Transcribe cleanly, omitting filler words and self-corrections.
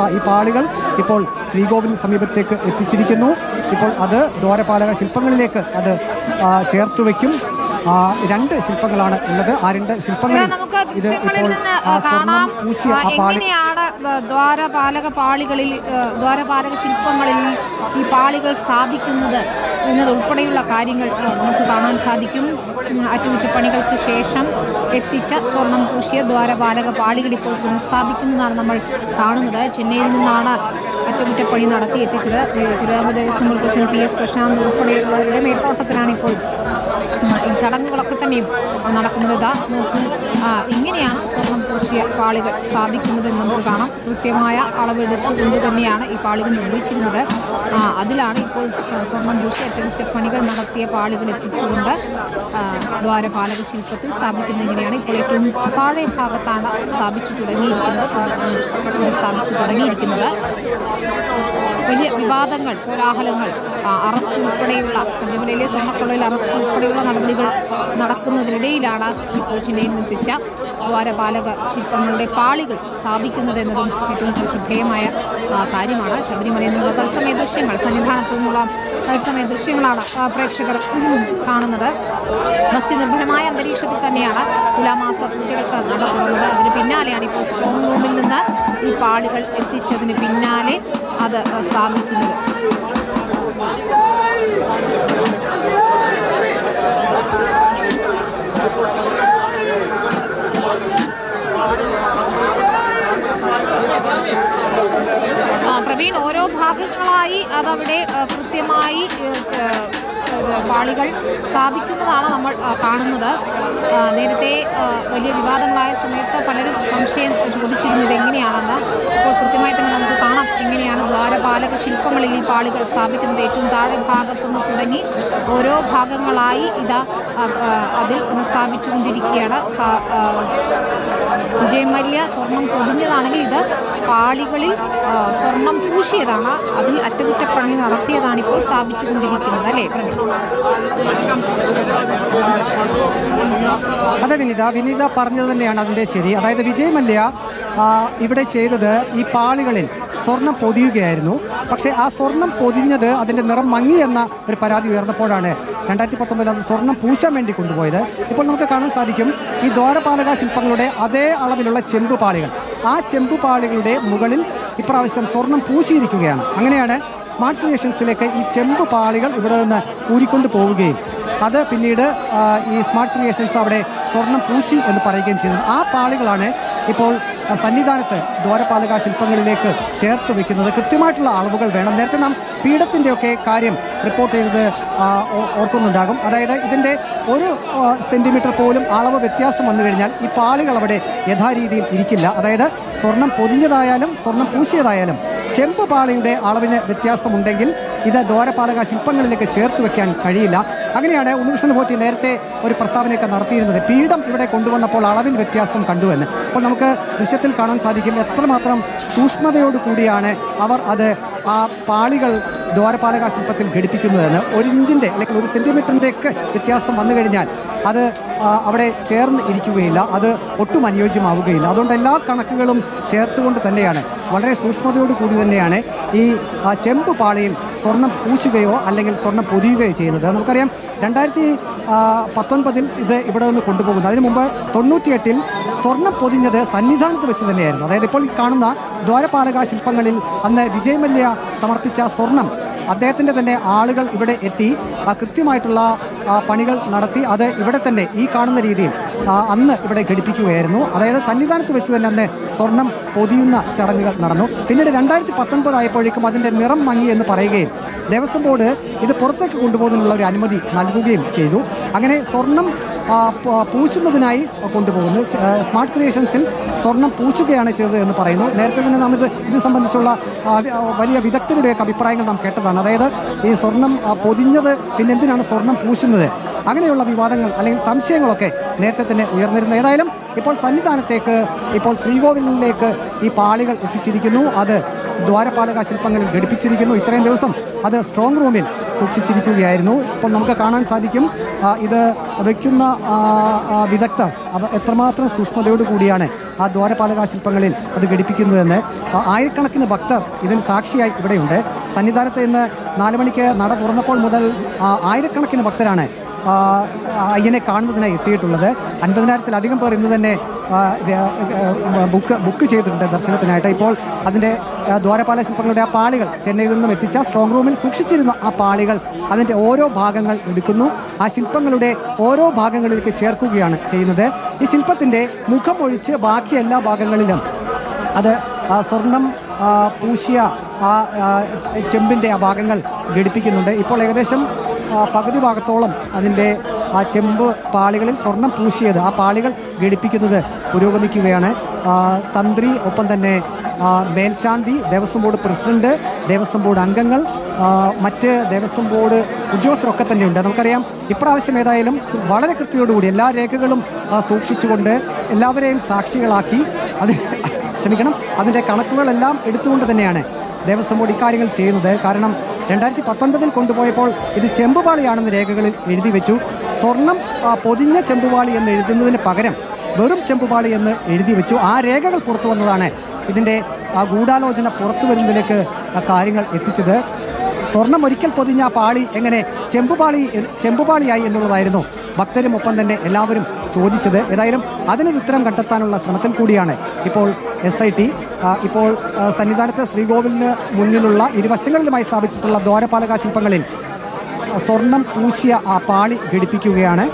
സ്ഥാപിച്ചിട്ടുള്ള ഈ പാളികൾ ഇപ്പോൾ ശ്രീകോവിലിന് സമീപത്തേക്ക് എത്തിച്ചിരിക്കുന്നു. ഇപ്പോൾ അത് ദ്വാരപാലക ശില്പങ്ങളിലേക്ക് അത് ചേർത്ത് വയ്ക്കും. രണ്ട് ശില്പങ്ങളാണ് ഉള്ളത്. ആ രണ്ട് ശില്പങ്ങൾ ഇത് ഇപ്പോൾ സ്വർണം പൂശിയ എങ്ങനെയാണ് ദ്വാരപാലക ശില്പങ്ങളിൽ ഈ പാളികൾ സ്ഥാപിക്കുന്നത് എന്നതുൾപ്പെടെയുള്ള കാര്യങ്ങൾ നമുക്ക് കാണാൻ സാധിക്കും. അറ്റകുറ്റപ്പണികൾക്ക് ശേഷം എത്തിച്ച സ്വർണം പൂശിയ ദ്വാരപാലക പാളികൾ ഇപ്പോൾ പുനഃസ്ഥാപിക്കുന്നതാണ് നമ്മൾ കാണുന്നത്. ചെന്നൈയിൽ നിന്നാണ് അറ്റകുറ്റപ്പണി നടത്തി എത്തിച്ചത്. Thiruvithamkoor Devaswom board president PS Prasanth ഉൾപ്പെടെയുള്ളവരുടെ മേൽനോട്ടത്തിലാണ് ഇപ്പോൾ ഈ ചടങ്ങുകളൊക്കെ തന്നെയും നടക്കുന്നത്. ഇങ്ങനെയാണ് സ്വർണം പൂശിയ പാളികൾ സ്ഥാപിക്കുന്നതെന്ന് നമുക്ക് കാണാം. കൃത്യമായ അളവെടുത്തുകൊണ്ട് തന്നെയാണ് ഈ പാളികൾ നിർമ്മിച്ചിരുന്നത്. അതിലാണ് ഇപ്പോൾ സ്വർണം പൂശിയ അറ്റകുറ്റപ്പണികൾ നടത്തിയ പാളികൾ എത്തിച്ചുകൊണ്ട് ദ്വാരപാലക ശില്പത്തിൽ സ്ഥാപിക്കുന്നത്. ഇപ്പോൾ ഏറ്റവും താഴെ ഭാഗത്താണ് സ്ഥാപിച്ചു തുടങ്ങിയിരിക്കുന്നത്. വലിയ വിവാദങ്ങൾ, കോലാഹലങ്ങൾ, അറസ്റ്റ് ഉൾപ്പെടെയുള്ള ശബരിമലയിലെ സ്വർണ്ണക്കൊള്ളയിൽ അറസ്റ്റ് ഉൾപ്പെടെയുള്ള നടപടികൾ നടക്കുന്നതിനിടയിലാണ് ഇപ്പോൾ ചെന്നൈയിൽ നിന്നെത്തിച്ച ദ്വാരപാലക ശില്പങ്ങളുടെ പാളികൾ സ്ഥാപിക്കുന്നതെന്നതും ഏറ്റവും ശ്രദ്ധേയമായ കാര്യമാണ്. ശബരിമലയിൽ നിന്നുള്ള തത്സമയ ദൃശ്യങ്ങൾ, സന്നിധാനത്തു നിന്നുള്ള തത്സമയ ദൃശ്യങ്ങളാണ് പ്രേക്ഷകർ കാണുന്നത്. ഭക്തിനിർഭരമായ അന്തരീക്ഷത്തിൽ തന്നെയാണ് തുലാമാസ പൂജകൾക്ക് നടക്കുന്നത്. അതിന് പിന്നാലെയാണ് ഇപ്പോൾ സ്ട്രോങ് റൂമിൽ നിന്ന് ഈ പാളികൾ എത്തിച്ചതിന് പിന്നാലെ അത് സ്ഥാപിക്കുന്നത്. പ്രവീൺ, ഓരോ ഭാഗങ്ങളായി അതവിടെ കൃത്യമായി പാളികൾ സ്ഥാപിക്കുന്നതാണ് നമ്മൾ കാണുന്നത്. നേരത്തെ വലിയ വിവാദങ്ങളായ സമയത്ത് പലരും സംശയം ചോദിച്ചിരുന്നത് എങ്ങനെയാണെന്ന്. ഇപ്പോൾ കൃത്യമായി തന്നെ നമുക്ക് കാണാം എങ്ങനെയാണ് ദ്വാരപാലക ശില്പങ്ങളിൽ ഈ പാളികൾ സ്ഥാപിക്കുന്നത്. ഏറ്റവും താഴെ ഭാഗത്തുനിന്ന് തുടങ്ങി ഓരോ ഭാഗങ്ങളായി അതിൽ പുനഃസ്ഥാപിച്ചുകൊണ്ടിരിക്കുകയാണ്. വിജയമല്യ സ്വർണം പൊതിഞ്ഞതാണെങ്കിൽ ഇത് പാളികളിൽ സ്വർണം പൂശിയതാണ്. അതിൽ അറ്റകുറ്റപ്പണി നടത്തിയതാണ് ഇപ്പോൾ സ്ഥാപിച്ചുകൊണ്ടിരിക്കുന്നത്, അല്ലേ? അതെ വിനീത പറഞ്ഞത് തന്നെയാണ് അതിൻ്റെ ശരി. അതായത് വിജയമല്യ ഇവിടെ ചെയ്തത് ഈ പാളികളിൽ സ്വർണം പൊതിയുകയായിരുന്നു. പക്ഷേ ആ സ്വർണം പൊതിഞ്ഞത് അതിൻ്റെ നിറം മങ്ങി എന്ന ഒരു പരാതി ഉയർന്നപ്പോഴാണ് 2019 അത് സ്വർണം പൂശാൻ വേണ്ടി കൊണ്ടുപോയത്. ഇപ്പോൾ നമുക്ക് കാണാൻ സാധിക്കും ഈ ദ്വാരപാലക ശില്പങ്ങളുടെ അതേ അളവിലുള്ള ചെമ്പുപാളികൾ, ആ ചെമ്പുപാളികളുടെ മുകളിൽ ഇപ്രാവശ്യം സ്വർണം പൂശിയിരിക്കുകയാണ്. അങ്ങനെയാണ് സ്മാർട്ട് ക്രിയേഷൻസിലേക്ക് ഈ ചെമ്പുപാളികൾ ഇവിടെ നിന്ന് ഊരിക്കൊണ്ട് പോവുകയും അത് പിന്നീട് ഈ സ്മാർട്ട് ക്രിയേഷൻസ് അവിടെ സ്വർണം പൂശി എന്ന് പറയുകയും ചെയ്യുന്നത്. ആ പാളികളാണ് ഇപ്പോൾ സന്നിധാനത്ത് ദ്വാരപാലക ശില്പങ്ങളിലേക്ക് ചേർത്ത് വയ്ക്കുന്നത്. കൃത്യമായിട്ടുള്ള അളവുകൾ വേണം. നേരത്തെ നാം പീഠത്തിൻ്റെയൊക്കെ കാര്യം റിപ്പോർട്ട് ചെയ്തത് ഓർക്കുന്നുണ്ടാകും. അതായത് ഇതിൻ്റെ 1 സെൻറ്റിമീറ്റർ പോലും അളവ് വ്യത്യാസം വന്നു കഴിഞ്ഞാൽ ഈ പാളികൾ അവിടെ യഥാരീതിയിൽ ഇരിക്കില്ല. അതായത് സ്വർണം പൊതിഞ്ഞതായാലും സ്വർണം പൂശിയതായാലും ചെമ്പ് പാളിയുടെ അളവിന് വ്യത്യാസമുണ്ടെങ്കിൽ ഇത് ദ്വാരപാലക ശില്പങ്ങളിലേക്ക് ചേർത്ത് വെക്കാൻ കഴിയില്ല. അങ്ങനെയാണ് ഉണ്ണികൃഷ്ണൻ പോറ്റി നേരത്തെ ഒരു പ്രസ്താവനയൊക്കെ നടത്തിയിരുന്നത്. പീഠം ഇവിടെ കൊണ്ടുവന്നപ്പോൾ അളവിൽ വ്യത്യാസം കണ്ടുവെന്ന്. അപ്പോൾ നമുക്ക് ദൃശ്യത്തിൽ കാണാൻ സാധിക്കും എത്രമാത്രം സൂക്ഷ്മതയോടുകൂടിയാണ് അവർ ആ പാളികൾ ദ്വാരപാലക ശില്പത്തിൽ ഘടിപ്പിക്കുന്നതെന്ന്. 1 ഇഞ്ചിൻ്റെ അല്ലെങ്കിൽ 1 സെൻറ്റിമീറ്ററിൻ്റെയൊക്കെ വ്യത്യാസം വന്നു കഴിഞ്ഞാൽ അത് അവിടെ ചേർന്ന് ഇരിക്കുകയില്ല, അത് ഒട്ടും അനുയോജ്യമാവുകയില്ല. അതുകൊണ്ട് എല്ലാ കണക്കുകളും ചേർത്തുകൊണ്ട് തന്നെയാണ്, വളരെ സൂക്ഷ്മതയോട് കൂടി തന്നെയാണ് ഈ ചെമ്പ് പാളിയിൽ സ്വർണം പൂശുകയോ അല്ലെങ്കിൽ സ്വർണം പൊതിയുകയോ ചെയ്യുന്നത്. നമുക്കറിയാം 2019 ഇത് ഇവിടെ നിന്ന് കൊണ്ടുപോകുന്നത്. അതിനു മുമ്പ് 98 സ്വർണം പൊതിഞ്ഞത് സന്നിധാനത്ത് വെച്ച് തന്നെയായിരുന്നു. അതായത് ഇപ്പോൾ ഈ കാണുന്ന ദ്വാരപാലക ശില്പങ്ങളിൽ അന്ന് വിജയമല്യ സമർപ്പിച്ച സ്വർണം അദ്ദേഹത്തിൻ്റെ തന്നെ ആളുകൾ ഇവിടെ എത്തി കൃത്യമായിട്ടുള്ള പണികൾ നടത്തി അത് ഇവിടെ തന്നെ ഈ കാണുന്ന രീതിയിൽ അന്ന് ഇവിടെ ഘടിപ്പിക്കുകയായിരുന്നു. അതായത് സന്നിധാനത്ത് വെച്ച് തന്നെ അന്ന് സ്വർണം പൊതിയുന്ന ചടങ്ങുകൾ നടന്നു. പിന്നീട് 2019 ആയപ്പോഴേക്കും അതിൻ്റെ നിറം മങ്ങി എന്ന് പറയുകയും ദേവസ്വം ബോർഡ് ഇത് പുറത്തേക്ക് കൊണ്ടുപോകുന്നതിനുള്ള ഒരു അനുമതി നൽകുകയും ചെയ്തു. അങ്ങനെ സ്വർണം പൂശുന്നതിനായി കൊണ്ടുപോകുന്നു. സ്മാർട്ട് ക്രിയേഷൻസിൽ സ്വർണം പൂശുകയാണ് ചെയ്തത് എന്ന് പറയുന്നു. നേരത്തെ തന്നെ നാം ഇത് സംബന്ധിച്ചുള്ള വലിയ വിദഗ്ധരുടെയൊക്കെ അഭിപ്രായങ്ങൾ നാം കേട്ടതാണ്. അതായത് ഈ സ്വർണം പൊതിഞ്ഞത് പിന്നെന്തിനാണ് സ്വർണം പൂശുന്നത്, അങ്ങനെയുള്ള വിവാദങ്ങൾ അല്ലെങ്കിൽ സംശയങ്ങളൊക്കെ നേരത്തെ തന്നെ ഉയർന്നിരുന്നു. ഏതായാലും ഇപ്പോൾ സന്നിധാനത്തേക്ക്, ഇപ്പോൾ ശ്രീകോവിലിലേക്ക് ഈ പാളികൾ എത്തിച്ചിരിക്കുന്നു. അത് ദ്വാരപാലക ശില്പങ്ങളിൽ ഘടിപ്പിച്ചിരിക്കുന്നു. ഇത്രയും ദിവസം അത് സ്ട്രോങ് റൂമിൽ സൂക്ഷിച്ചിരിക്കുകയായിരുന്നു. ഇപ്പോൾ നമുക്ക് കാണാൻ സാധിക്കും ഇത് വയ്ക്കുന്ന വിദഗ്ധർ അത് എത്രമാത്രം സൂക്ഷ്മതയോട് കൂടിയാണ് ആ ദ്വാരപാലക ശില്പങ്ങളിൽ അത് ഘടിപ്പിക്കുന്നതെന്ന്. ആയിരക്കണക്കിന് ഭക്തർ ഇതിന് സാക്ഷിയായി ഇവിടെയുണ്ട്. സന്നിധാനത്ത് ഇന്ന് 4 മണിക്ക് നട തുറന്നപ്പോൾ മുതൽ ആയിരക്കണക്കിന് ഭക്തരാണ് അയ്യനെ കാണുന്നതിനായി എത്തിയിട്ടുള്ളത്. 50,000-ത്തിലധികം പേർ ഇന്ന് തന്നെ ബുക്ക് ചെയ്തിട്ടുണ്ട് ദർശനത്തിനായിട്ട്. ഇപ്പോൾ അതിൻ്റെ ദ്വാരപാല ശില്പങ്ങളുടെ ആ പാളികൾ ചെന്നൈയിൽ നിന്നും എത്തിച്ച സ്ട്രോങ് റൂമിൽ സൂക്ഷിച്ചിരുന്ന ആ പാളികൾ അതിൻ്റെ ഓരോ ഭാഗങ്ങൾ എടുക്കുന്നു. ആ ശില്പങ്ങളുടെ ഓരോ ഭാഗങ്ങളിലേക്ക് ചേർക്കുകയാണ് ചെയ്യുന്നത്. ഈ ശില്പത്തിൻ്റെ മുഖം ഒഴിച്ച് ബാക്കി എല്ലാ ഭാഗങ്ങളിലും അത് സ്വർണം പൂശിയ ആ ചെമ്പിൻ്റെ ആ ഭാഗങ്ങൾ ഘടിപ്പിക്കുന്നുണ്ട്. ഇപ്പോൾ ഏകദേശം പകുതി ഭാഗത്തോളം അതിൻ്റെ ആ ചെമ്പ് പാളികളിൽ സ്വർണം പൂശിയത് ആ പാളികൾ ഘടിപ്പിക്കുന്നത് പുരോഗമിക്കുകയാണ്. തന്ത്രി, ഒപ്പം തന്നെ മേൽശാന്തി, Devaswom board president, Devaswom board അംഗങ്ങൾ, മറ്റ് ദേവസ്വം ബോർഡ് ഉദ്യോഗസ്ഥരൊക്കെ തന്നെയുണ്ട്. നമുക്കറിയാം ഇപ്രാവശ്യം ഏതായാലും വളരെ കൃത്യതയോടുകൂടി എല്ലാ രേഖകളും സൂക്ഷിച്ചുകൊണ്ട് എല്ലാവരെയും സാക്ഷികളാക്കി അതിൻ്റെ കണക്കുകളെല്ലാം എടുത്തുകൊണ്ട് തന്നെയാണ് ദേവസ്വം ബോർഡ് ഇക്കാര്യങ്ങൾ ചെയ്യുന്നത്. കാരണം 2019 കൊണ്ടുപോയപ്പോൾ ഇത് ചെമ്പുപാളിയാണെന്ന് രേഖകളിൽ എഴുതി വെച്ചു. സ്വർണം പൊതിഞ്ഞ ചെമ്പുപാളി എന്ന് എഴുതുന്നതിന് പകരം വെറും ചെമ്പുപാളി എന്ന് എഴുതി വെച്ചു. ആ രേഖകൾ പുറത്തു വന്നതാണ് ഇതിൻ്റെ ഗൂഢാലോചന പുറത്തു വരുന്നതിലേക്ക് കാര്യങ്ങൾ എത്തിച്ചത്. സ്വർണം ഒരിക്കൽ പൊതിഞ്ഞ ആ പാളി എങ്ങനെ ചെമ്പുപാളിയായി എന്നുള്ളതായിരുന്നു ഭക്തരും ഒപ്പം തന്നെ എല്ലാവരും ചോദിച്ചത്. ഏതായാലും അതിനൊരു ഉത്തരം കണ്ടെത്താനുള്ള ശ്രമത്തിൽ കൂടിയാണ് ഇപ്പോൾ SIT ഇപ്പോൾ സന്നിധാനത്തെ ശ്രീകോവിലിന് മുന്നിലുള്ള ഇരുവശങ്ങളിലുമായി സ്ഥാപിച്ചിട്ടുള്ള ദ്വാരപാലക ശില്പങ്ങളിൽ സ്വർണം പൂശിയ ആ പാളി ഘടിപ്പിക്കുകയാണ്.